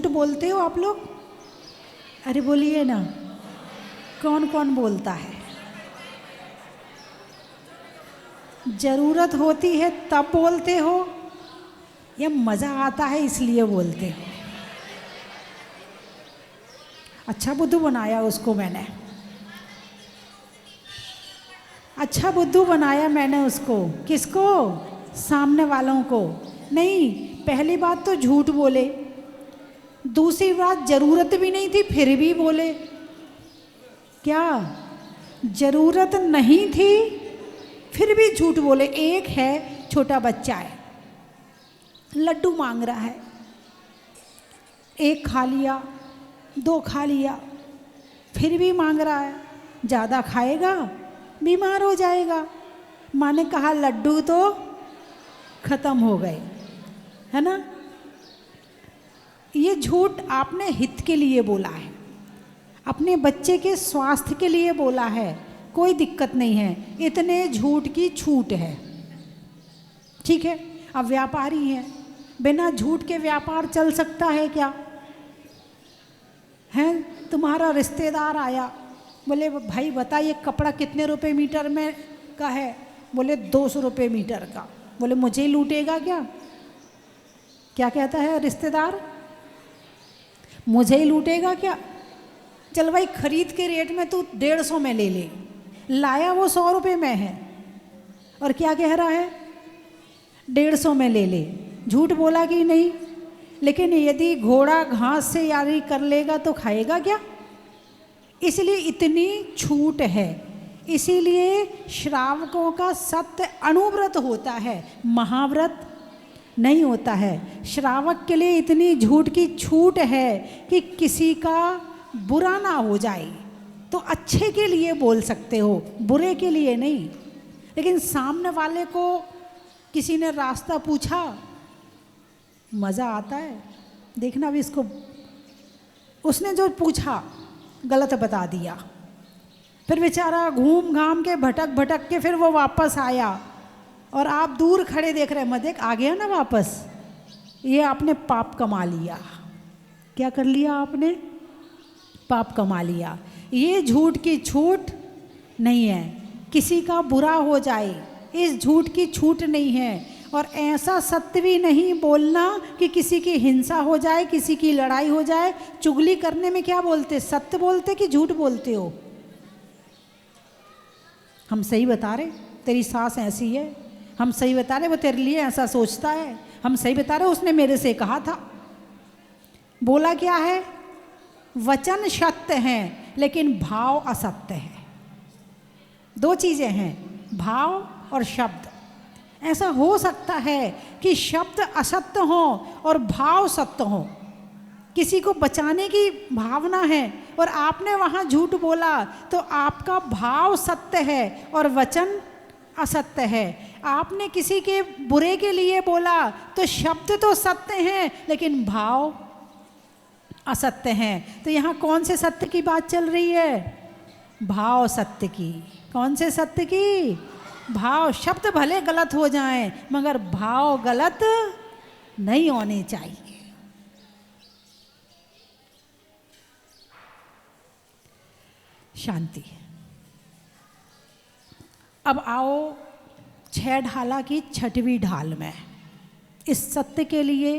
झूठ बोलते हो आप लोग? अरे बोलिए ना, कौन कौन बोलता है? जरूरत होती है तब बोलते हो या मज़ा आता है इसलिए बोलते हो? अच्छा बुद्धू बनाया उसको मैंने, अच्छा बुद्धू बनाया मैंने उसको। किसको? सामने वालों को। नहीं, पहली बात तो झूठ बोले, दूसरी बात ज़रूरत भी नहीं थी फिर भी बोले। क्या ज़रूरत नहीं थी फिर भी झूठ बोले? एक है छोटा बच्चा है, लड्डू मांग रहा है, एक खा लिया, दो खा लिया, फिर भी मांग रहा है। ज़्यादा खाएगा बीमार हो जाएगा। माँ ने कहा लड्डू तो ख़त्म हो गए, है ना? ये झूठ आपने हित के लिए बोला है, अपने बच्चे के स्वास्थ्य के लिए बोला है, कोई दिक्कत नहीं है, इतने झूठ की छूट है, ठीक है? अब व्यापारी हैं, बिना झूठ के व्यापार चल सकता है क्या? हैं, तुम्हारा रिश्तेदार आया, बोले भाई बताइए कपड़ा कितने रुपए मीटर में का है? बोले 200 रुपये मीटर का। बोले मुझे ही लूटेगा क्या? क्या कहता है रिश्तेदार? मुझे ही लूटेगा क्या? चल भाई खरीद के रेट में तू 150 में ले ले। लाया वो 100 रुपये में है और क्या कह रहा है? 150 में ले ले। झूठ बोला कि नहीं? लेकिन यदि घोड़ा घास से यारी कर लेगा तो खाएगा क्या? इसलिए इतनी छूट है। इसीलिए श्रावकों का सत्य अनुव्रत होता है, महाव्रत नहीं होता है। श्रावक के लिए इतनी झूठ की छूट है कि किसी का बुरा ना हो जाए तो अच्छे के लिए बोल सकते हो, बुरे के लिए नहीं। लेकिन सामने वाले को किसी ने रास्ता पूछा, मज़ा आता है देखना भी इसको, उसने जो पूछा गलत बता दिया, फिर बेचारा घूम घाम के भटक भटक के फिर वो वापस आया और आप दूर खड़े देख रहे, मत देख आ गया ना वापस, ये आपने पाप कमा लिया। क्या कर लिया आपने? पाप कमा लिया। ये झूठ की छूट नहीं है, किसी का बुरा हो जाए इस झूठ की छूट नहीं है। और ऐसा सत्य भी नहीं बोलना कि किसी की हिंसा हो जाए, किसी की लड़ाई हो जाए। चुगली करने में क्या बोलते? सत्य बोलते कि झूठ बोलते हो? हम सही बता रहे, तेरी सास ऐसी है, हम सही बता रहे वो तेरे लिए ऐसा सोचता है, हम सही बता रहे उसने मेरे से कहा था। बोला क्या है? वचन सत्य हैं लेकिन भाव असत्य है। दो चीज़ें हैं, भाव और शब्द। ऐसा हो सकता है कि शब्द असत्य हो और भाव सत्य हो। किसी को बचाने की भावना है और आपने वहाँ झूठ बोला तो आपका भाव सत्य है और वचन असत्य है। आपने किसी के बुरे के लिए बोला तो शब्द तो सत्य हैं लेकिन भाव असत्य हैं। तो यहाँ कौन से सत्य की बात चल रही है? भाव सत्य की। कौन से सत्य की? भाव। शब्द भले गलत हो जाएं मगर भाव गलत नहीं होने चाहिए। शांति। अब आओ 6 ढाला की 6वीं ढाल में इस सत्य के लिए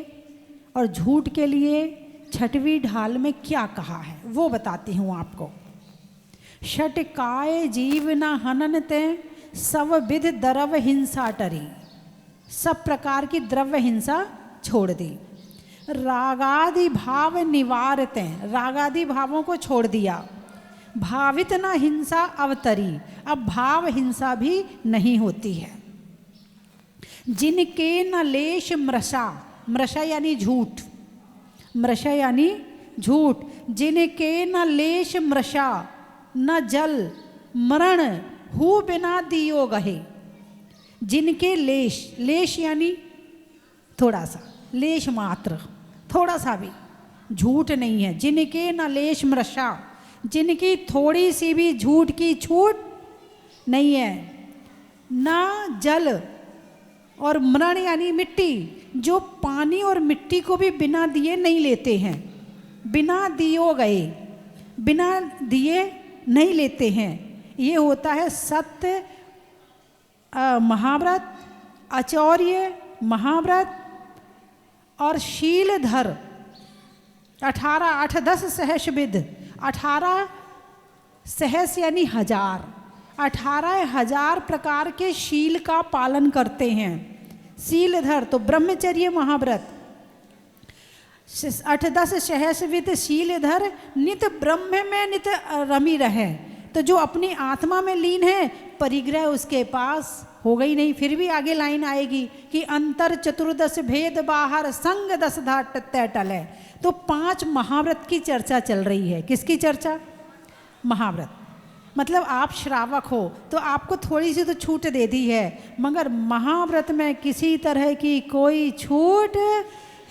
और झूठ के लिए 6वीं ढाल में क्या कहा है वो बताती हूँ आपको। षटकाय जीव न हननते सब विध द्रव्य हिंसा टरी। सब प्रकार की द्रव्य हिंसा छोड़ दी। रागादि भाव निवारते, रागादि भावों को छोड़ दिया। भावित न हिंसा अवतरी, अब भाव हिंसा भी नहीं होती है। जिनके न लेश मृषा, मृषा यानी झूठ, मृषा यानी झूठ। जिनके न लेश मृषा न जल मरण हु बिना दियो गहे। जिनके लेश, लेश यानी थोड़ा सा, लेश मात्र, थोड़ा सा भी झूठ नहीं है। जिनके न लेश मृषा, जिनकी थोड़ी सी भी झूठ की छूट नहीं है। न जल और मरण यानी मिट्टी, जो पानी और मिट्टी को भी बिना दिए नहीं लेते हैं। बिना दियो गए, बिना दिए नहीं लेते हैं। ये होता है सत्य महाव्रत, आचौर्य महाव्रत और शीलधर। 18 8 10 सहस विध, 18 सहस यानी 1000, 18,000 प्रकार के शील का पालन करते हैं। शीलधर तो ब्रह्मचर्य महाव्रत, 8 10 सहस विध शीलधर, नित ब्रह्म में नित रमी रहे। तो जो अपनी आत्मा में लीन है, परिग्रह उसके पास हो गई नहीं। फिर भी आगे लाइन आएगी कि अंतर चतुर्दश भेद बाहर संग 10 धाट टल है। तो 5 महाव्रत की चर्चा चल रही है। किसकी चर्चा? महाव्रत। मतलब आप श्रावक हो तो आपको थोड़ी सी तो छूट दे दी है, मगर महाव्रत में किसी तरह की कोई छूट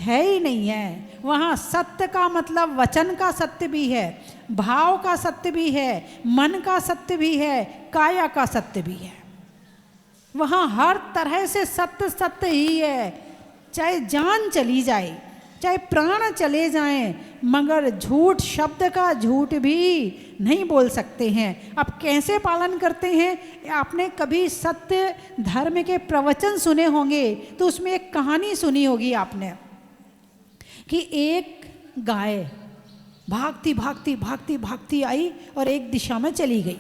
है ही नहीं है। वहाँ सत्य का मतलब वचन का सत्य भी है, भाव का सत्य भी है, मन का सत्य भी है, काया का सत्य भी है। वहाँ हर तरह से सत्य सत्य ही है। चाहे जान चली जाए, चाहे प्राण चले जाएं, मगर झूठ शब्द का झूठ भी नहीं बोल सकते हैं। अब कैसे पालन करते हैं? आपने कभी सत्य धर्म के प्रवचन सुने होंगे तो उसमें एक कहानी सुनी होगी आपने कि एक गाय भागती भागती भागती भागती आई और एक दिशा में चली गई।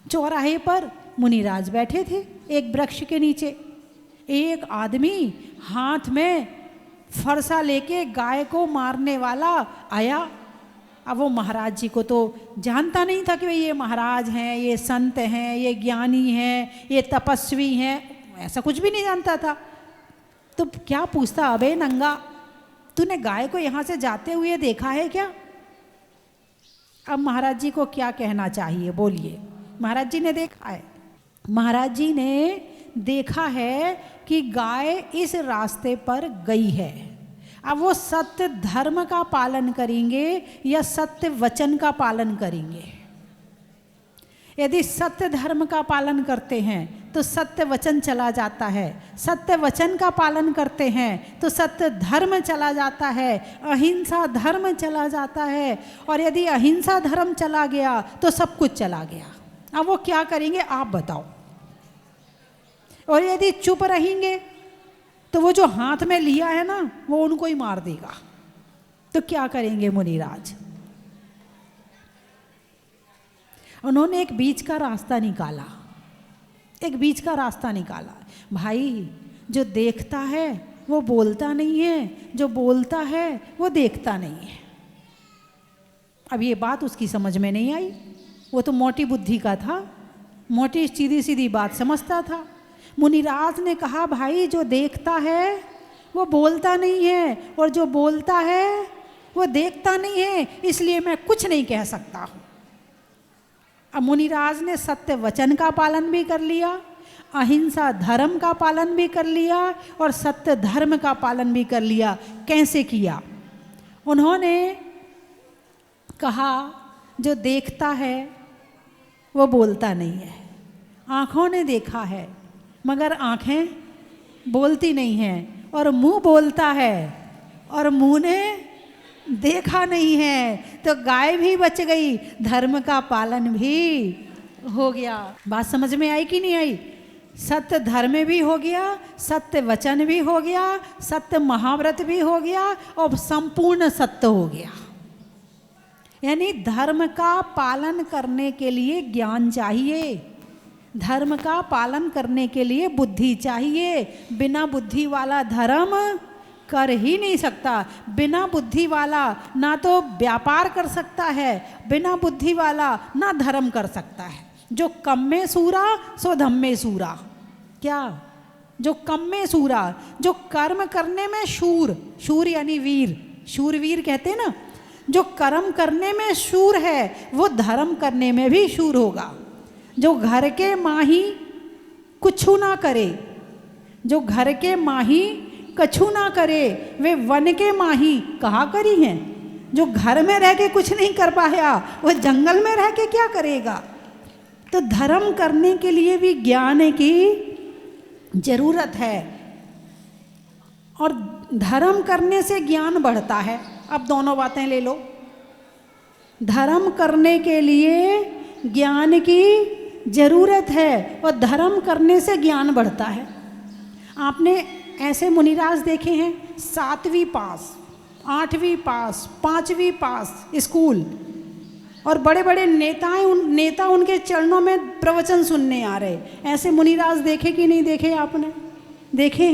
चौराहे पर मुनिराज बैठे थे एक वृक्ष के नीचे। एक आदमी हाथ में फरसा लेके गाय को मारने वाला आया। अब वो महाराज जी को तो जानता नहीं था कि ये महाराज हैं, ये संत हैं, ये ज्ञानी हैं, ये तपस्वी हैं, ऐसा कुछ भी नहीं जानता था। तो क्या पूछता, अबे नंगा, तूने गाय को यहाँ से जाते हुए देखा है क्या? अब महाराज जी को क्या कहना चाहिए, बोलिए। महाराज जी ने देखा है, महाराज जी ने देखा है कि गाय इस रास्ते पर गई है। अब वो सत्य धर्म का पालन करेंगे या सत्य वचन का पालन करेंगे? यदि सत्य धर्म का पालन करते हैं तो सत्य वचन चला जाता है, सत्य वचन का पालन करते हैं तो सत्य धर्म चला जाता है, अहिंसा धर्म चला जाता है। और यदि अहिंसा धर्म चला गया तो सब कुछ चला गया। अब वो क्या करेंगे आप बताओ? और यदि चुप रहेंगे तो वो जो हाथ में लिया है ना वो उनको ही मार देगा। तो क्या करेंगे मुनिराज? उन्होंने एक बीच का रास्ता निकाला, एक बीच का रास्ता निकाला। भाई, जो देखता है वो बोलता नहीं है, जो बोलता है वो देखता नहीं है। अब ये बात उसकी समझ में नहीं आई। वो तो मोटी बुद्धि का था, मोटी सीधी सीधी बात समझता था। मुनिराज ने कहा, भाई जो देखता है वो बोलता नहीं है, और जो बोलता है वो देखता नहीं है, इसलिए मैं कुछ नहीं कह सकता हूँ। अब मुनिराज ने सत्य वचन का पालन भी कर लिया, अहिंसा धर्म का पालन भी कर लिया, और सत्य धर्म का पालन भी कर लिया। कैसे किया? उन्होंने कहा, जो देखता है वो बोलता नहीं है। आँखों ने देखा है मगर आँखें बोलती नहीं हैं, और मुंह बोलता है और मुंह ने देखा नहीं है। तो गाय भी बच गई, धर्म का पालन भी हो गया। बात समझ में आई कि नहीं आई? सत्य धर्म भी हो गया, सत्य वचन भी हो गया, सत्य महाव्रत भी हो गया, और संपूर्ण सत्य हो गया। यानी धर्म का पालन करने के लिए ज्ञान चाहिए, धर्म का पालन करने के लिए बुद्धि चाहिए। बिना बुद्धि वाला धर्म कर ही नहीं सकता। बिना बुद्धि वाला ना तो व्यापार कर सकता है, बिना बुद्धि वाला ना धर्म कर सकता है। जो कम में सूरा सो धम में सूरा। क्या? जो कम में सूरा, जो कर्म करने में शूर, शूर यानी वीर, शूरवीर कहते हैं ना। जो कर्म करने में शूर है वो धर्म करने में भी शूर होगा। जो घर के माही कुछु ना करे, जो घर के माही कछु ना करे, वे वन के माही कहा करी हैं। जो घर में रह के कुछ नहीं कर पाया वो जंगल में रह के क्या करेगा? तो धर्म करने के लिए भी ज्ञान की जरूरत है, और धर्म करने से ज्ञान बढ़ता है। अब दोनों बातें ले लो। धर्म करने के लिए ज्ञान की जरूरत है और धर्म करने से ज्ञान बढ़ता है। आपने ऐसे मुनिराज देखे हैं 7वीं पास, 8वीं पास, 5वीं पास स्कूल, और बड़े बड़े नेता उनके चरणों में प्रवचन सुनने आ रहे। ऐसे मुनिराज देखे कि नहीं देखे? आपने देखे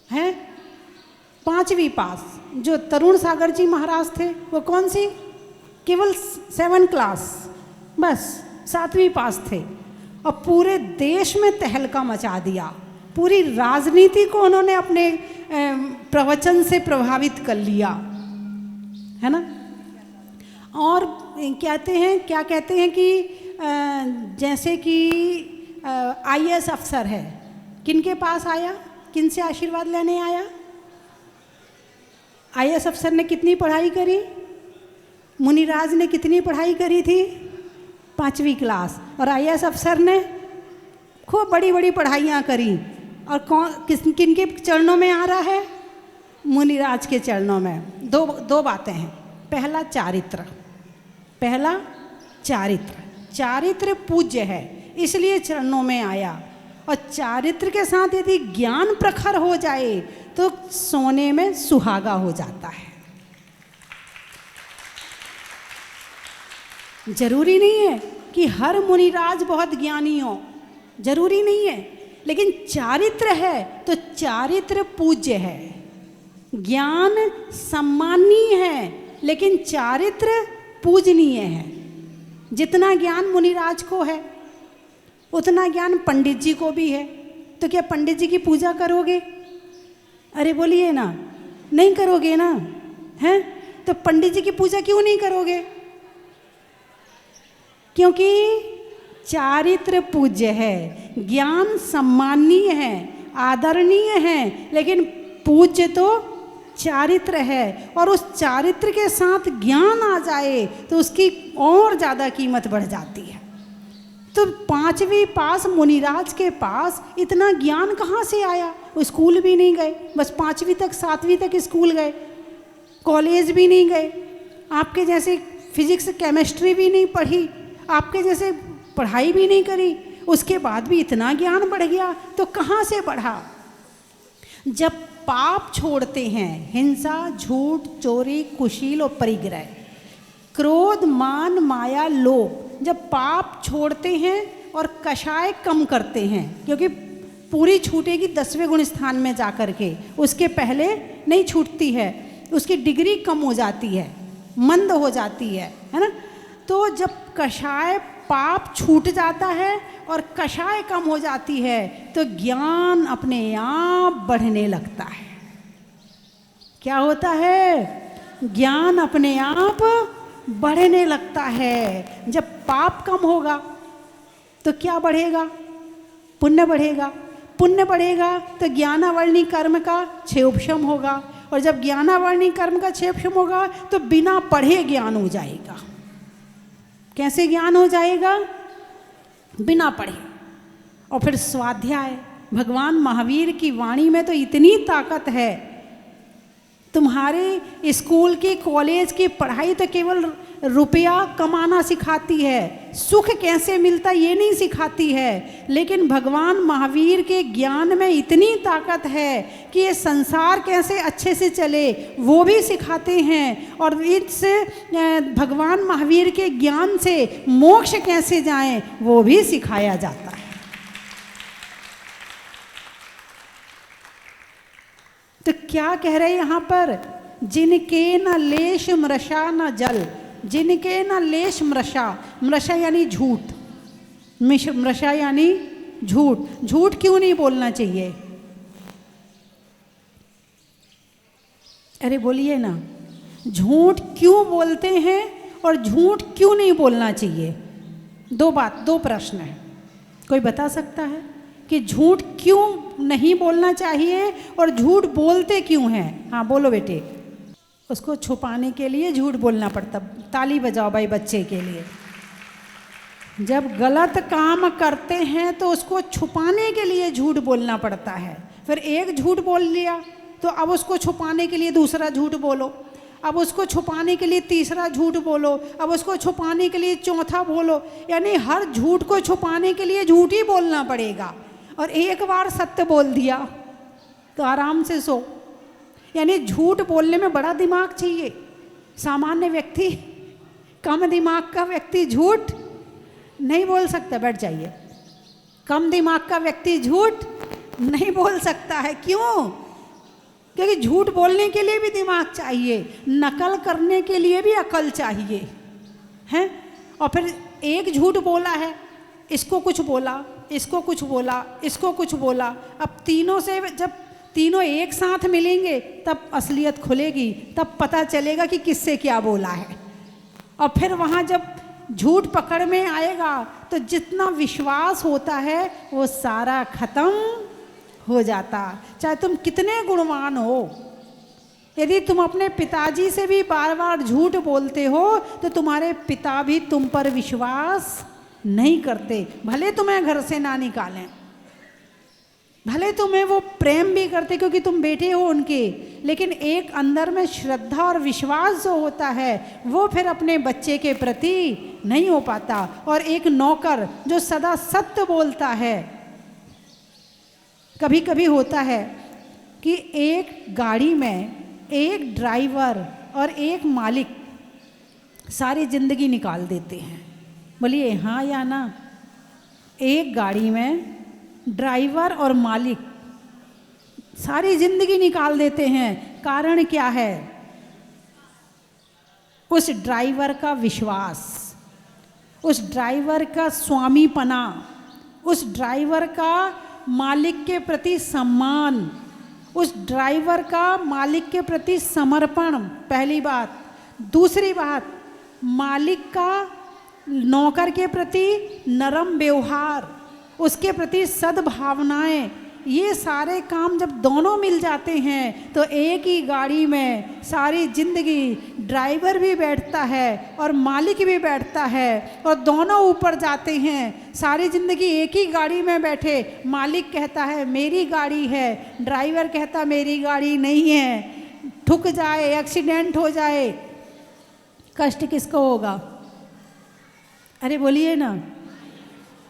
हैं? 5वीं पास जो तरुण सागर जी महाराज थे, वो कौन सी? केवल 7 क्लास, बस 7वीं पास थे, और पूरे देश में तहलका मचा दिया। पूरी राजनीति को उन्होंने अपने प्रवचन से प्रभावित कर लिया, है ना। और क्या कहते हैं कि जैसे कि IAS अफसर है, किनके पास आया? किन से आशीर्वाद लेने आया? IAS अफसर ने कितनी पढ़ाई करी? मुनिराज ने कितनी पढ़ाई करी थी? 5वीं क्लास। और IAS अफसर ने खूब बड़ी बड़ी पढ़ाइयाँ करी, और किनके चरणों में आ रहा है? मुनिराज के चरणों में। दो बातें हैं। पहला चारित्र पूज्य है, इसलिए चरणों में आया। और चारित्र के साथ यदि ज्ञान प्रखर हो जाए तो सोने में सुहागा हो जाता है। जरूरी नहीं है कि हर मुनिराज बहुत ज्ञानी हो, जरूरी नहीं है, लेकिन चारित्र है तो चारित्र पूज्य है। ज्ञान सम्माननीय है, लेकिन चारित्र पूजनीय है। जितना ज्ञान मुनिराज को है उतना ज्ञान पंडित जी को भी है, तो क्या पंडित जी की पूजा करोगे? अरे बोलिए ना, नहीं करोगे ना, हैं? तो पंडित जी की पूजा क्यों नहीं करोगे? क्योंकि चारित्र पूज्य है, ज्ञान सम्माननीय है, आदरणीय है, लेकिन पूज्य तो चारित्र है। और उस चारित्र के साथ ज्ञान आ जाए तो उसकी और ज़्यादा कीमत बढ़ जाती है। तो 5वीं पास मुनिराज के पास इतना ज्ञान कहाँ से आया? वो स्कूल भी नहीं गए, बस 5वीं तक 7वीं तक स्कूल गए, कॉलेज भी नहीं गए, आपके जैसे फिजिक्स केमिस्ट्री भी नहीं पढ़ी, आपके जैसे पढ़ाई भी नहीं करी, उसके बाद भी इतना ज्ञान बढ़ गया। तो कहाँ से बढ़ा? जब पाप छोड़ते हैं, हिंसा, झूठ, चोरी, कुशील और परिग्रह, क्रोध, मान, माया, लोभ, जब पाप छोड़ते हैं और कषाय कम करते हैं, क्योंकि पूरी छूटेगी 10वें गुण स्थान में जाकर के, उसके पहले नहीं छूटती है, उसकी डिग्री कम हो जाती है, मंद हो जाती है ना। तो जब कषाय पाप छूट जाता है और कषाय कम हो जाती है तो ज्ञान अपने आप बढ़ने लगता है। क्या होता है? ज्ञान अपने आप बढ़ने लगता है। जब पाप कम होगा तो क्या बढ़ेगा? पुण्य बढ़ेगा। पुण्य बढ़ेगा तो ज्ञानावर्णी कर्म का क्षयोपशम होगा, और जब ज्ञानावर्णी कर्म का क्षयोपशम होगा तो बिना पढ़े ज्ञान हो जाएगा। कैसे ज्ञान हो जाएगा? बिना पढ़े। और फिर स्वाध्याय, भगवान महावीर की वाणी में तो इतनी ताकत है। तुम्हारे स्कूल की, कॉलेज की पढ़ाई तो केवल रुपया कमाना सिखाती है, सुख कैसे मिलता ये नहीं सिखाती है, लेकिन भगवान महावीर के ज्ञान में इतनी ताकत है कि ये संसार कैसे अच्छे से चले वो भी सिखाते हैं, और इस भगवान महावीर के ज्ञान से मोक्ष कैसे जाएं वो भी सिखाया जाता है। तो क्या कह रहे हैं यहाँ पर? जिनके न लेश मृषा न जल, जिनके न लेश मृषा, मृषा यानी झूठ, मृषा यानी झूठ। झूठ क्यों नहीं बोलना चाहिए? अरे बोलिए ना, झूठ क्यों बोलते हैं और झूठ क्यों नहीं बोलना चाहिए? दो प्रश्न है। कोई बता सकता है कि झूठ क्यों नहीं बोलना चाहिए और झूठ बोलते क्यों हैं? हाँ बोलो बेटे। उसको छुपाने के लिए झूठ बोलना पड़ता। ताली बजाओ भाई बच्चे के लिए। जब गलत काम करते हैं तो उसको छुपाने के लिए झूठ बोलना पड़ता है। फिर एक झूठ बोल लिया तो अब उसको छुपाने के लिए दूसरा झूठ बोलो, अब उसको छुपाने के लिए तीसरा झूठ बोलो, अब उसको छुपाने के लिए चौथा बोलो। यानी हर झूठ को छुपाने के लिए झूठ ही बोलना पड़ेगा। और एक बार सत्य बोल दिया तो आराम से सो। यानी झूठ बोलने में बड़ा दिमाग चाहिए। सामान्य व्यक्ति, कम दिमाग का व्यक्ति झूठ नहीं बोल सकता। बैठ जाइए। कम दिमाग का व्यक्ति झूठ नहीं बोल सकता है। क्यों? क्योंकि झूठ बोलने के लिए भी दिमाग चाहिए, नकल करने के लिए भी अकल चाहिए, हैं? और फिर एक झूठ बोला है, इसको कुछ बोला, इसको कुछ बोला, इसको कुछ बोला। अब तीनों से जब तीनों एक साथ मिलेंगे तब असलियत खुलेगी, तब पता चलेगा कि किससे क्या बोला है। और फिर वहाँ जब झूठ पकड़ में आएगा तो जितना विश्वास होता है वो सारा खत्म हो जाता। चाहे तुम कितने गुणवान हो, यदि तुम अपने पिताजी से भी बार बार झूठ बोलते हो तो तुम्हारे पिता भी तुम पर विश्वास नहीं करते। भले तुम्हें घर से ना निकालें, भले तुम्हें वो प्रेम भी करते क्योंकि तुम बेटे हो उनके, लेकिन एक अंदर में श्रद्धा और विश्वास जो होता है वो फिर अपने बच्चे के प्रति नहीं हो पाता। और एक नौकर जो सदा सत्य बोलता है, कभी कभी होता है कि एक गाड़ी में एक ड्राइवर और एक मालिक सारी जिंदगी निकाल देते हैं। बोलिए हाँ या ना? एक गाड़ी में ड्राइवर और मालिक सारी जिंदगी निकाल देते हैं। कारण क्या है? उस ड्राइवर का विश्वास, उस ड्राइवर का स्वामीपना, उस ड्राइवर का मालिक के प्रति सम्मान, उस ड्राइवर का मालिक के प्रति समर्पण। पहली बात। दूसरी बात, मालिक का नौकर के प्रति नरम व्यवहार, उसके प्रति सद्भावनाएं, ये सारे काम जब दोनों मिल जाते हैं तो एक ही गाड़ी में सारी जिंदगी ड्राइवर भी बैठता है और मालिक भी बैठता है और दोनों ऊपर जाते हैं। सारी जिंदगी एक ही गाड़ी में बैठे, मालिक कहता है मेरी गाड़ी है, ड्राइवर कहता मेरी गाड़ी नहीं है। ठुक जाए, एक्सीडेंट हो जाए, कष्ट किसको होगा? अरे बोलिए ना,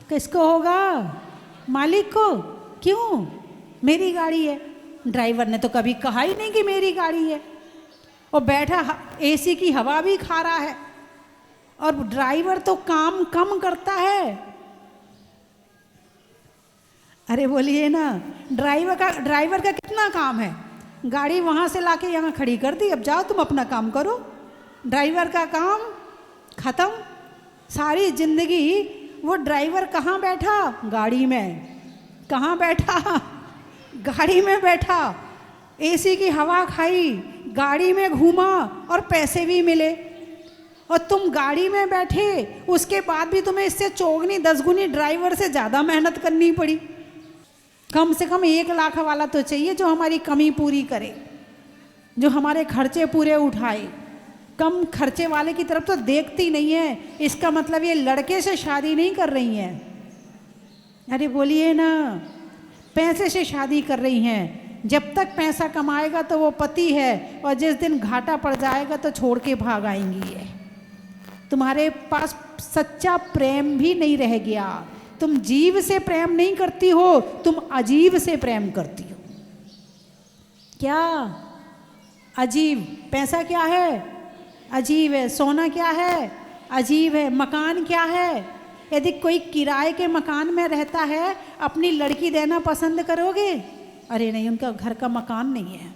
किसको होगा? मालिक को। क्यों? मेरी गाड़ी है। ड्राइवर ने तो कभी कहा ही नहीं कि मेरी गाड़ी है। और बैठा एसी की हवा भी खा रहा है और ड्राइवर तो काम कम करता है। अरे बोलिए ना, ड्राइवर का कितना काम है? गाड़ी वहां से लाके यहाँ खड़ी कर दी, अब जाओ तुम अपना काम करो। ड्राइवर का काम खत्म। सारी जिंदगी वो ड्राइवर कहाँ बैठा? गाड़ी में। कहाँ बैठा? गाड़ी में बैठा, एसी की हवा खाई, गाड़ी में घूमा और पैसे भी मिले। और तुम गाड़ी में बैठे, उसके बाद भी तुम्हें इससे चौगनी 10 गुनी ड्राइवर से ज़्यादा मेहनत करनी पड़ी। कम से कम 1 लाख वाला तो चाहिए जो हमारी कमी पूरी करे, जो हमारे खर्चे पूरे उठाए। कम खर्चे वाले की तरफ तो देखती नहीं है। इसका मतलब ये लड़के से शादी नहीं कर रही हैं। अरे बोलिए ना, पैसे से शादी कर रही हैं। जब तक पैसा कमाएगा तो वो पति है, और जिस दिन घाटा पड़ जाएगा तो छोड़ के भाग आएंगी है। तुम्हारे पास सच्चा प्रेम भी नहीं रह गया। तुम जीव से प्रेम नहीं करती हो, तुम अजीब से प्रेम करती हो। क्या? अजीब। पैसा क्या है? अजीब है। सोना क्या है? अजीब है। मकान क्या है? यदि कोई किराए के मकान में रहता है, अपनी लड़की देना पसंद करोगे? अरे नहीं, उनका घर का मकान नहीं है,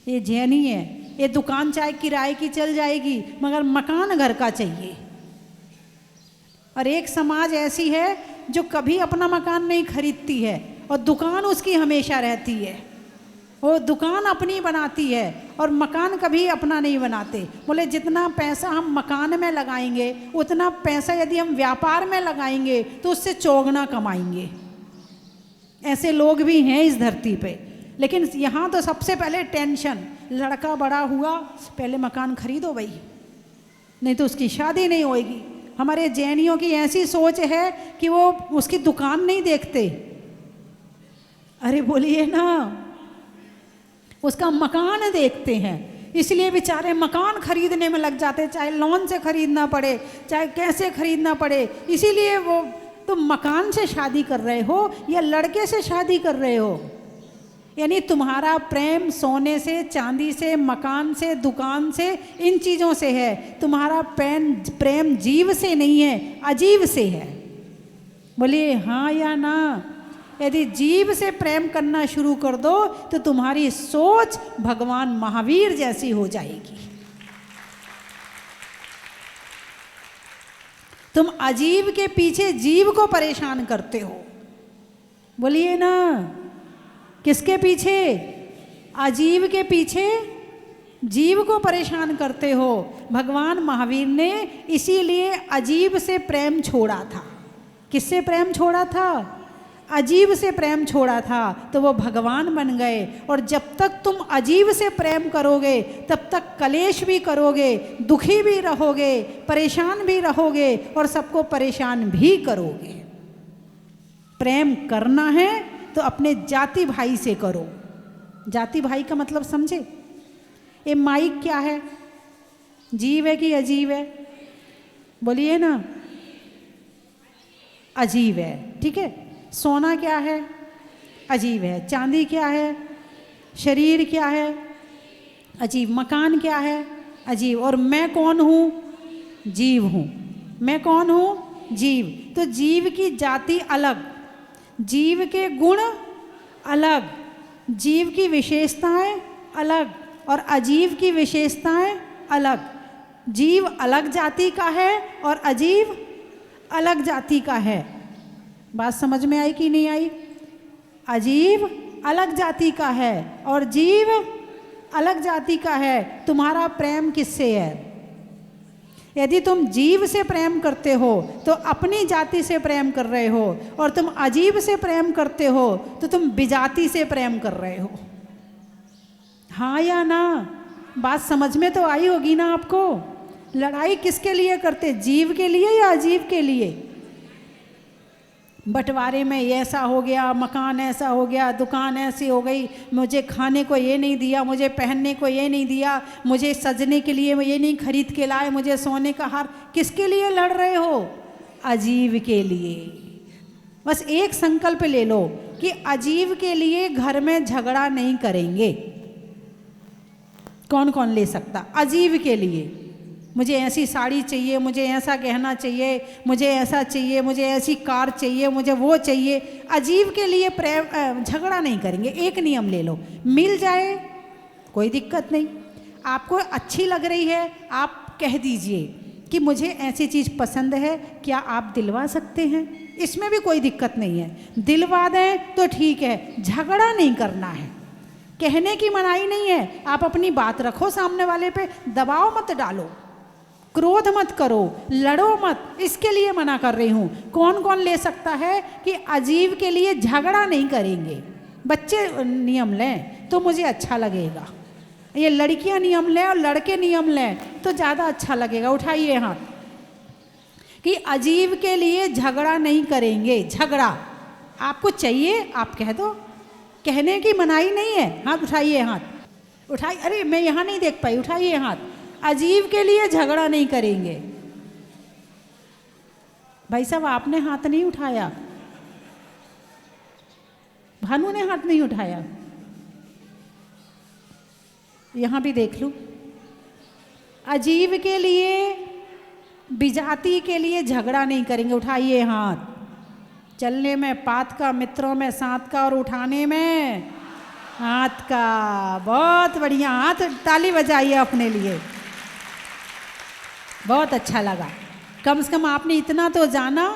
ये जैनी है, ये दुकान चाहे किराए की चल जाएगी मगर मकान घर का चाहिए। और एक समाज ऐसी है जो कभी अपना मकान नहीं खरीदती है और दुकान उसकी हमेशा रहती है। वो दुकान अपनी बनाती है और मकान कभी अपना नहीं बनाते। बोले जितना पैसा हम मकान में लगाएंगे उतना पैसा यदि हम व्यापार में लगाएंगे तो उससे चौगुना कमाएंगे। ऐसे लोग भी हैं इस धरती पे। लेकिन यहाँ तो सबसे पहले टेंशन, लड़का बड़ा हुआ पहले मकान खरीदो भाई, नहीं तो उसकी शादी नहीं होएगी। हमारे जैनियों की ऐसी सोच है कि वो उसकी दुकान नहीं देखते। अरे बोलिए ना, उसका मकान देखते हैं, इसलिए बेचारे मकान खरीदने में लग जाते, चाहे लोन से खरीदना पड़े, चाहे कैसे खरीदना पड़े। इसीलिए वो, तुम मकान से शादी कर रहे हो या लड़के से शादी कर रहे हो? यानी तुम्हारा प्रेम सोने से, चांदी से, मकान से, दुकान से, इन चीज़ों से है। तुम्हारा प्रेम जीव से नहीं है, अजीव से है। बोलिए हाँ या ना? यदि जीव से प्रेम करना शुरू कर दो तो तुम्हारी सोच भगवान महावीर जैसी हो जाएगी। तुम अजीव के पीछे जीव को परेशान करते हो। बोलिए ना, किसके पीछे? अजीव के पीछे जीव को परेशान करते हो। भगवान महावीर ने इसीलिए अजीव से प्रेम छोड़ा था। किससे प्रेम छोड़ा था? अजीव से प्रेम छोड़ा था, तो वो भगवान बन गए। और जब तक तुम अजीव से प्रेम करोगे तब तक कलेश भी करोगे, दुखी भी रहोगे, परेशान भी रहोगे और सबको परेशान भी करोगे। प्रेम करना है तो अपने जाति भाई से करो। जाति भाई का मतलब समझे? ये माइक क्या है? जीव है कि अजीब है? बोलिए ना, अजीब है। ठीक है। सोना क्या है? अजीब है। चांदी क्या है? शरीर क्या है? अजीब। मकान क्या है? अजीब। और मैं कौन हूँ? जीव हूँ। मैं कौन हूँ? जीव। तो जीव की जाति अलग, जीव के गुण अलग, जीव की विशेषताएं अलग और अजीव की विशेषताएं अलग। जीव अलग जाति का है और अजीव अलग जाति का है। बात समझ में आई कि नहीं आई? अजीव अलग जाति का है और जीव अलग जाति का है। तुम्हारा प्रेम किससे है? यदि तुम जीव से प्रेम करते हो तो अपनी जाति से प्रेम कर रहे हो, और तुम अजीब से प्रेम करते हो तो तुम विजाति से प्रेम कर रहे हो। हाँ या ना? बात समझ में तो आई होगी ना आपको? लड़ाई किसके लिए करते? जीव के लिए या अजीब के लिए? बंटवारे में ऐसा हो गया, मकान ऐसा हो गया, दुकान ऐसी हो गई, मुझे खाने को ये नहीं दिया, मुझे पहनने को ये नहीं दिया, मुझे सजने के लिए ये नहीं खरीद के लाए, मुझे सोने का हार। किसके लिए लड़ रहे हो? अजीब के लिए। बस एक संकल्प ले लो कि अजीब के लिए घर में झगड़ा नहीं करेंगे। कौन कौन ले सकता? अजीब के लिए मुझे ऐसी साड़ी चाहिए, मुझे ऐसा गहना चाहिए, मुझे ऐसा चाहिए, मुझे ऐसी कार चाहिए, मुझे वो चाहिए। अजीब के लिए प्रेम झगड़ा नहीं करेंगे। एक नियम ले लो, मिल जाए कोई दिक्कत नहीं। आपको अच्छी लग रही है, आप कह दीजिए कि मुझे ऐसी चीज़ पसंद है, क्या आप दिलवा सकते हैं? इसमें भी कोई दिक्कत नहीं है। दिलवा दें तो ठीक है, झगड़ा नहीं करना है। कहने की मनाही नहीं है, आप अपनी बात रखो, सामने वाले पे दबाव मत डालो, क्रोध मत करो, लड़ो मत। इसके लिए मना कर रही हूँ। कौन कौन ले सकता है कि अजीब के लिए झगड़ा नहीं करेंगे? बच्चे नियम लें तो मुझे अच्छा लगेगा। ये लड़कियाँ नियम लें और लड़के नियम लें तो ज़्यादा अच्छा लगेगा। उठाइए हाथ कि अजीब के लिए झगड़ा नहीं करेंगे। झगड़ा आपको चाहिए, आप कह दो, कहने की मनाही नहीं है। हाथ उठाइए, हाथ उठाइए। अरे मैं यहाँ नहीं देख पाई, उठाइए हाथ। अजीब के लिए झगड़ा नहीं करेंगे। भाई साहब आपने हाथ नहीं उठाया, भानु ने हाथ नहीं उठाया, यहां भी देख लूं। अजीब के लिए, विजाति के लिए झगड़ा नहीं करेंगे। उठाइए हाथ। चलने में पात का, मित्रों में साथ का और उठाने में हाथ का। बहुत बढ़िया, हाथ ताली बजाइए अपने लिए। बहुत अच्छा लगा। कम से कम आपने इतना तो जाना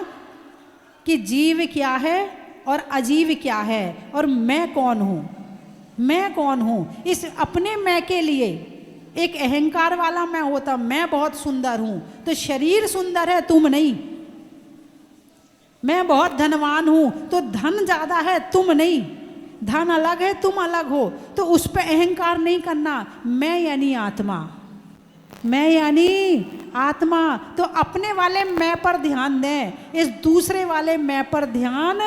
कि जीव क्या है और अजीब क्या है और मैं कौन हूँ। मैं कौन हूँ, इस अपने मैं के लिए एक अहंकार वाला मैं होता, मैं बहुत सुंदर हूँ तो शरीर सुंदर है, तुम नहीं। मैं बहुत धनवान हूँ तो धन ज़्यादा है, तुम नहीं। धन अलग है, तुम अलग हो, तो उस पर अहंकार नहीं करना। मैं यानी आत्मा, मैं यानी आत्मा। तो अपने वाले मैं पर ध्यान दें, इस दूसरे वाले मैं पर ध्यान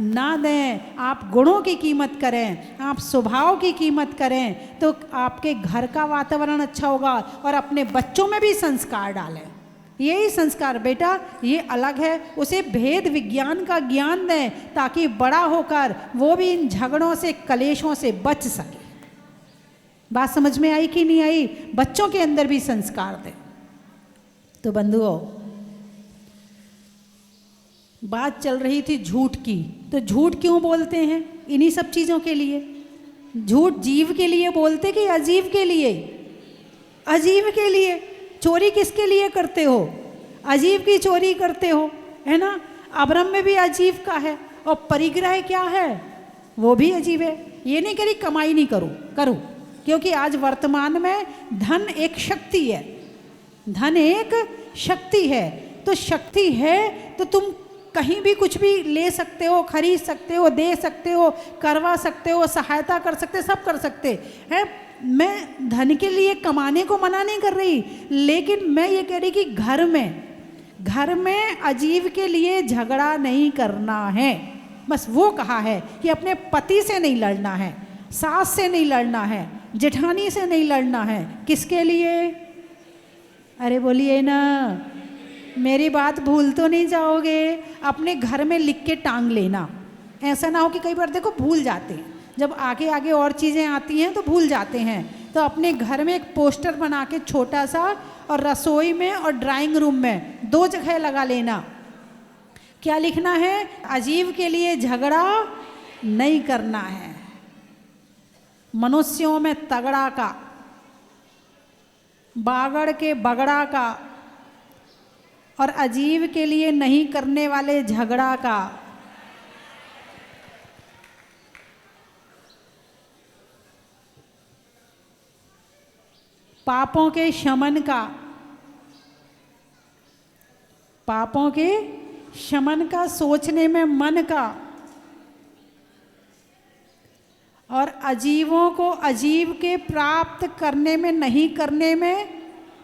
ना दें, आप गुणों की कीमत करें, आप स्वभाव की कीमत करें, तो आपके घर का वातावरण अच्छा होगा और अपने बच्चों में भी संस्कार डालें। यही संस्कार, बेटा ये अलग है, उसे भेद विज्ञान का ज्ञान दें ताकि बड़ा होकर वो भी इन झगड़ों से, कलेशों से बच सके। बात समझ में आई कि नहीं आई? बच्चों के अंदर भी संस्कार दें। तो बंधुओं, बात चल रही थी झूठ की। तो झूठ क्यों बोलते हैं? इन्हीं सब चीज़ों के लिए। झूठ जीव के लिए बोलते कि अजीव के लिए? अजीव के लिए। चोरी किसके लिए करते हो? अजीव की चोरी करते हो, है ना। अब्रम में भी अजीव का है, और परिग्रह क्या है? वो भी अजीब है। ये नहीं करी कमाई नहीं करूँ, क्योंकि आज वर्तमान में धन एक शक्ति है। धन एक शक्ति है। तो शक्ति है तो तुम कहीं भी कुछ भी ले सकते हो, खरीद सकते हो, दे सकते हो, करवा सकते हो, सहायता कर सकते, सब कर सकते हैं। मैं धन के लिए कमाने को मना नहीं कर रही, लेकिन मैं ये कह रही कि घर में अजीब के लिए झगड़ा नहीं करना है। बस वो कहा है कि अपने पति से नहीं लड़ना है, सास से नहीं लड़ना है, जेठानी से नहीं लड़ना है। किसके लिए? अरे बोलिए ना, मेरी बात भूल तो नहीं जाओगे? अपने घर में लिख के टांग लेना। ऐसा ना हो कि कई बार देखो भूल जाते हैं, जब आगे आगे और चीज़ें आती हैं तो भूल जाते हैं। तो अपने घर में एक पोस्टर बना के छोटा सा, और रसोई में और ड्राइंग रूम में 2 जगह लगा लेना। क्या लिखना है? अजीब के लिए झगड़ा नहीं करना है। मनुष्यों में तगड़ा का, बागड़ के बगड़ा का, और अजीब के लिए नहीं करने वाले झगड़ा का। पापों के शमन का, पापों के शमन का, सोचने में मन का, और अजीवों को अजीब के प्राप्त करने में, नहीं करने में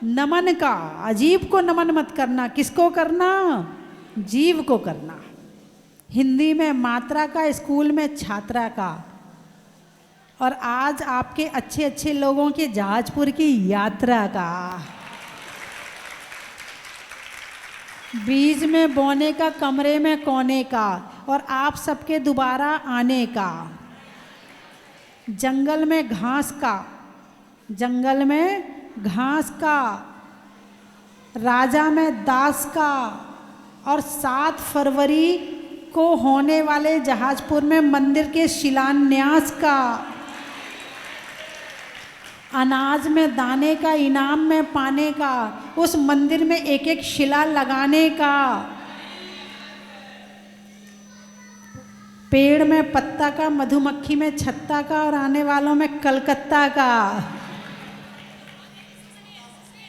नमन का। अजीब को नमन मत करना। किसको करना? जीव को करना। हिंदी में मात्रा का, स्कूल में छात्रा का। और आज आपके अच्छे अच्छे लोगों के जहाजपुर की यात्रा का। बीज में बोने का, कमरे में कोने का, और आप सबके दोबारा आने का। जंगल में घास का, जंगल में घास का, राजा में दास का, और 7 फरवरी को होने वाले जहाजपुर में मंदिर के शिलान्यास का। अनाज में दाने का, इनाम में पाने का, उस मंदिर में एक एक शिला लगाने का। पेड़ में पत्ता का, मधुमक्खी में छत्ता का, और आने वालों में कलकत्ता का।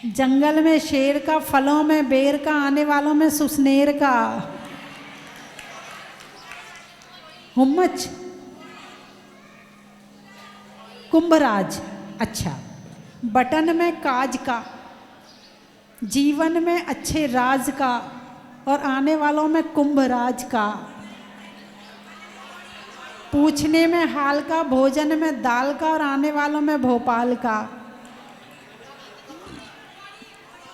जंगल में शेर का, फलों में बेर का, आने वालों में सुसनेर का। हुम्मच, कुंभराज, अच्छा। बटन में काज का, जीवन में अच्छे राज का, और आने वालों में कुंभराज का। पूछने में हाल का, भोजन में दाल का, और आने वालों में भोपाल का।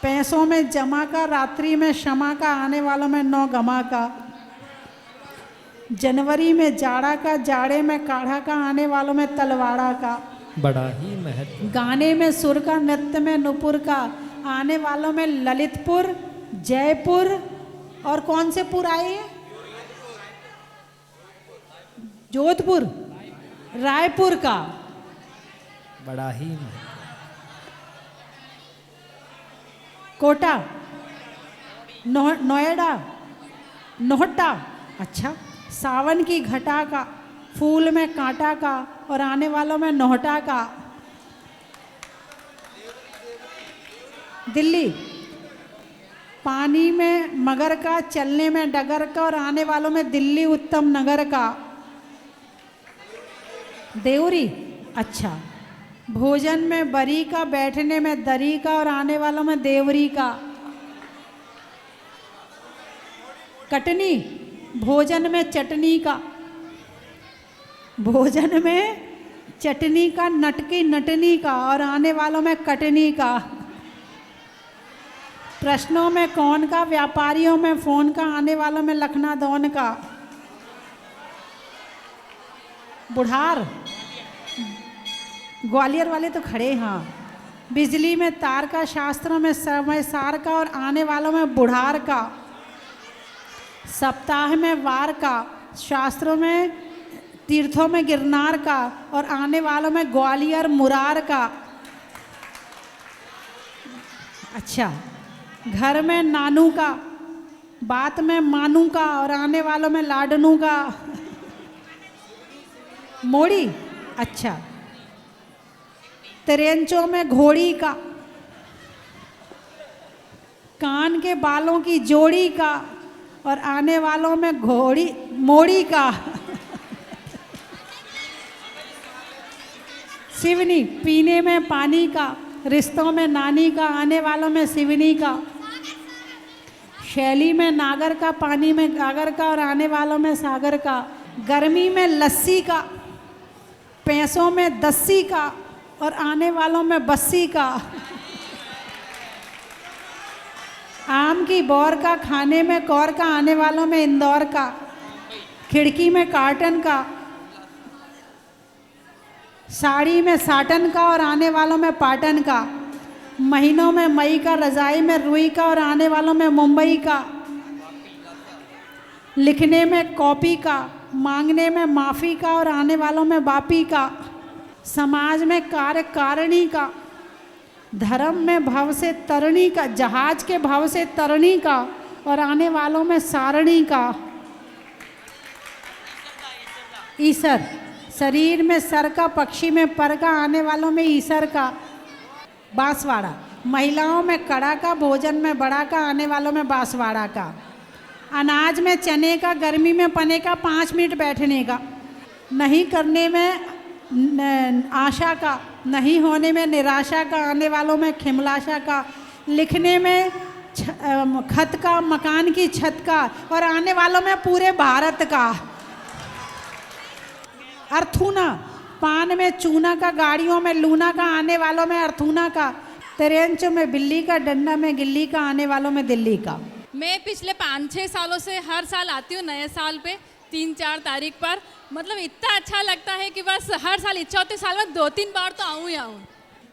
पैसों में जमा का, रात्रि में क्षमा का, आने वालों में 9 गमा का। जनवरी में जाड़ा का, जाड़े में काढ़ा का, आने वालों में तलवाड़ा का। बड़ा ही महत्व। गाने में सुर का, नृत्य में नुपुर का, आने वालों में ललितपुर, जयपुर, और कौन से पुर आए हैं? जोधपुर, रायपुर का। बड़ा ही महत्व। कोटा, नोएडा, नोहटा, अच्छा। सावन की घटा का, फूल में कांटा का, और आने वालों में नोहटा का। दिल्ली, पानी में मगर का, चलने में डगर का, और आने वालों में दिल्ली उत्तम नगर का। देवरी, अच्छा। भोजन में बरी का, बैठने में दरी का, और आने वालों में देवरी का। कटनी, भोजन में चटनी का, भोजन में चटनी का, नटकी नटनी का, और आने वालों में कटनी का। प्रश्नों में कौन का, व्यापारियों में फोन का, आने वालों में लखना दौन का। बुढ़ार, ग्वालियर वाले तो खड़े। हाँ, बिजली में तार का, शास्त्रों में समय सार का, और आने वालों में बुढ़ार का। सप्ताह में वार का, शास्त्रों में तीर्थों में गिरनार का, और आने वालों में ग्वालियर मुरार का। अच्छा, घर में नानू का, बात में मानू का, और आने वालों में लाडनू का। मोड़ी, अच्छा। त्रेंचों में घोड़ी का, कान के बालों की जोड़ी का, और आने वालों में घोड़ी मोड़ी का। सिवनी, पीने में पानी का, रिश्तों में नानी का, आने वालों में सिवनी का। शैली में नागर का, पानी में गागर का, और आने वालों में सागर का। गर्मी में लस्सी का, पैसों में दस्सी का, और आने वालों में बस्सी का। आम की बौर का, खाने में कौर का, आने वालों में इंदौर का। खिड़की में कार्टन का, साड़ी में साटन का, और आने वालों में पाटन का। महीनों में मई का, रजाई में रुई का, और आने वालों में मुंबई का। लिखने में कॉपी का, मांगने में माफ़ी का, और आने वालों में बापी का। समाज में कार्य कारिणी का। धर्म में भव से तरणी का, जहाज के भव से तरणी का, और आने वालों में सारणी का। ईसर, शरीर में सर का, पक्षी में पर का, आने वालों में ईसर का। बांसवाड़ा, महिलाओं में कड़ा का, भोजन में बड़ा का, आने वालों में बांसवाड़ा का। अनाज में चने का, गर्मी में पने का, 5 मिनट बैठने का। नहीं करने में आशा का, नहीं होने में निराशा का, आने वालों में खिमलाशा का। लिखने में खत का, मकान की छत का, और आने वालों में पूरे भारत का। अर्थूना, पान में चूना का, गाड़ियों में लूना का, आने वालों में अर्थूना का। त्रेंच में बिल्ली का, डंडा में गिल्ली का, आने वालों में दिल्ली का। मैं पिछले 5-6 सालों से हर साल आती हूँ नए साल पे 3-4 तारीख पर। मतलब इतना अच्छा लगता है कि बस हर साल इच्छा होती, साल में 2-3 बार तो आऊँ ही आऊँ।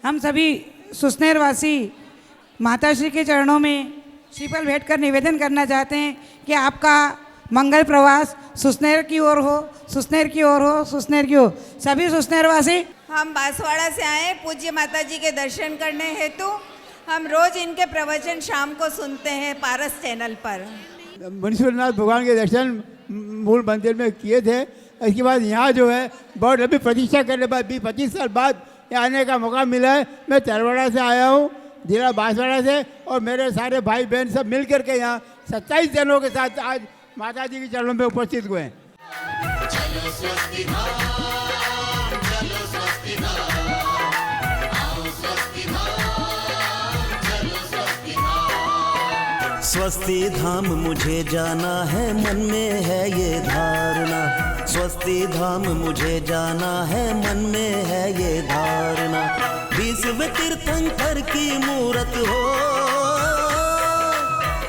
हम सभी सुसनेर वासी माताश्री के चरणों में श्रीफल भेंट कर निवेदन करना चाहते हैं कि आपका मंगल प्रवास सुसनेर की ओर हो, सुसनेर की ओर हो, सुसनेर की ओर। सभी सुसनेर वासी, हम बांसवाड़ा से आए पूज्य माता जी के दर्शन करने हेतु। हम रोज इनके प्रवचन शाम को सुनते हैं पारस चैनल पर। मुनीश्वरनाथ भगवान के दर्शन मूल मंदिर में किए थे। इसके बाद यहाँ जो है बहुत लंबी प्रतीक्षा करने के बाद 20-25 साल बाद यहाँ आने का मौका मिला है। मैं तरवाड़ा से आया हूँ, जिला बांसवाड़ा से, और मेरे सारे भाई बहन सब मिल करके यहाँ 27 जनों के साथ आज माता जी के चरणों में उपस्थित हुए हैं। स्वस्ति धाम मुझे जाना है, मन में है ये धारणा। स्वस्ति धाम मुझे जाना है, मन में है ये धारणा। विश्व तीर्थंकर की मूरत हो,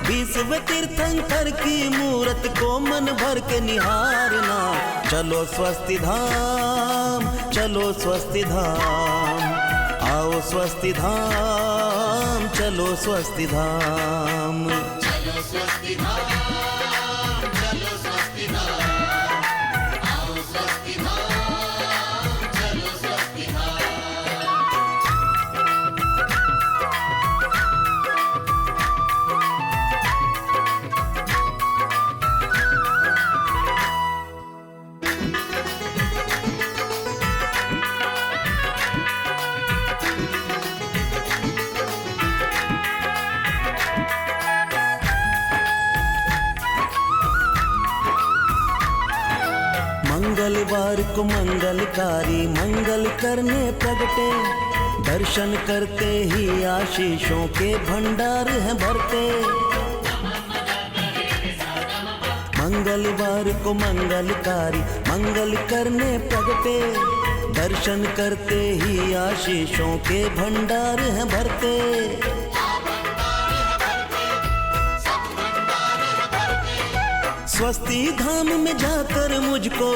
विश्व तीर्थंकर की मूरत को मन भर के निहारना। चलो स्वस्ति धाम, चलो स्वस्ति धाम, आओ स्वस्ति धाम, चलो स्वस्ति धाम। चलो स्वस्ति धाम, चलो स्वस्ति धाम, आओ स्वस्ति धाम, चलो स्वस्ति धाम। मंगलवार को मंगलकारी मंगल करने प्रगटे, दर्शन करते ही आशीषों के भंडार हैं भरते। मंगलवार को मंगलकारी मंगल करने प्रगटे, दर्शन करते ही आशीषों के भंडार हैं भरते। स्वस्ति धाम में जाकर मुझको,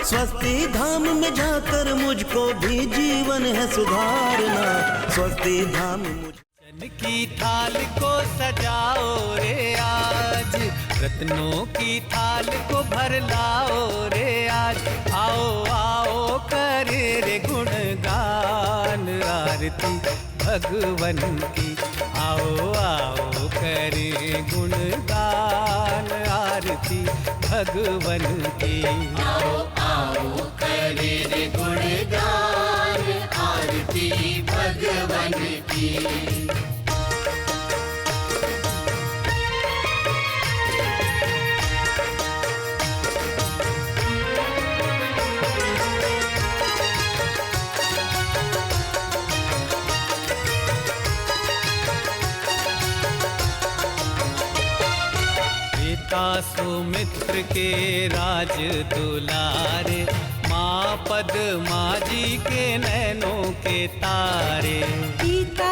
स्वस्ति धाम में जाकर मुझको भी जीवन है सुधारना। स्वस्ति धाम रतन की थाल को सजाओ रे आज, रत्नों की थाल को भर लाओ रे आज। आओ आओ करे रे गुणगान आरती भगवन की, आओ आओ करे गुणगान आरती भगवन की। आओ आओ करे रे गुणगान आरती भगवन की। सुमित्र के राज दुलारे, माँ पद्मा जी के नैनों के तारे। पिता